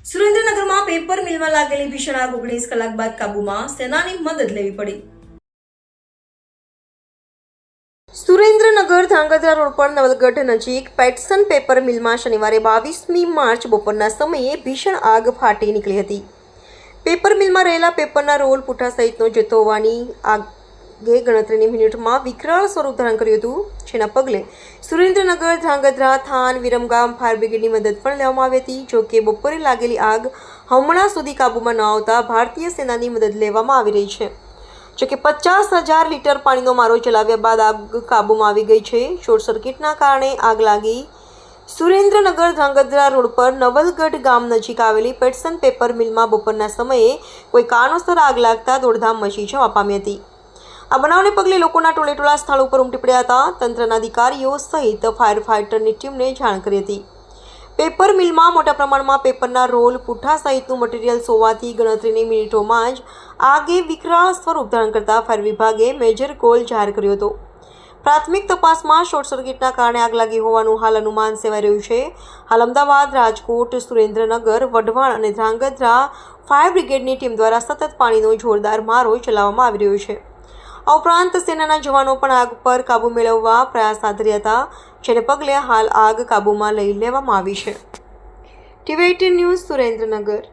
સુરેન્દ્રનગરમાં પેપર મિલમાં લાગેલી ભીષણ આગ 19 કલાક બાદ કાબૂમાં, સેનાની મદદ લેવી પડી। સુરેન્દ્રનગર ધાંગધ્રા રોડ પર નવલગઢ નજીક પેટસન પેપર મિલમાં શનિવારે 22મી માર્ચ બપોરના સમયે ભીષણ આગ ફાટી નીકળી હતી। પેપર મિલમાં રહેલા પેપરના રોલ, પૂઠા સહિતનો જથ્થો હોવાની આગે ગણતરીની મિનિટમાં વિકરાળ સ્વરૂપ ધારણ કર્યું હતું, જેના પગલે સુરેન્દ્રનગર, ધાંગધ્રા, થાન, વિરમગામ ફાયર બ્રિગેડની મદદ પણ લેવામાં આવી હતી। જો કે બપોરે લાગેલી આગ હમણાં સુધી કાબૂમાં ન આવતા ભારતીય સેનાની મદદ લેવામાં આવી રહી છે। જો કે 50,000 લીટર પાણીનો મારો ચલાવ્યા બાદ આગ કાબૂમાં આવી ગઈ છે। શોર્ટ સર્કિટના કારણે આગ લાગી સુરેન્દ્રનગર ધાંગધ્રા રોડ પર નવલગઢ ગામ નજીક આવેલી પેટસન પેપર મિલમાં બપોરના સમયે કોઈ કારણોસર આગ લાગતા દોડધામ મચી જવા પામી હતી। આ બનાવને પગલે લોકોના ટોળેટોળા સ્થળ ઉપર ઉમટી પડ્યા હતા। તંત્રના અધિકારીઓ સહિત ફાયર ફાઇટરની ટીમને જાણ કરી હતી। પેપર મિલમાં મોટા પ્રમાણમાં પેપરના રોલ, પૂઠા સહિતનું મટીરિયલ્સ હોવાથી ગણતરીની મિનિટોમાં જ આગે વિકરાળ સ્વરૂપ ધારણ કરતા ફાયર વિભાગે મેજર કોલ જાહેર કર્યો હતો। પ્રાથમિક તપાસમાં શોર્ટ સર્કિટના કારણે આગ લાગી હોવાનું હાલ અનુમાન સેવાઈ રહ્યું છે। હાલ અમદાવાદ, રાજકોટ, સુરેન્દ્રનગર, વઢવાણ અને ધ્રાંગધ્રા ફાયર બ્રિગેડની ટીમ દ્વારા સતત પાણીનો જોરદાર મારો ચલાવવામાં આવી રહ્યો છે। આ ઉપરાંત સેનાના જવાનો પણ આગ પર કાબૂ મેળવવા પ્રયાસ હાથ ધર્યા હતા, જેને પગલે હાલ આગ કાબૂમાં લઈ લેવામાં આવી છે। TV18 news, Surendranagar.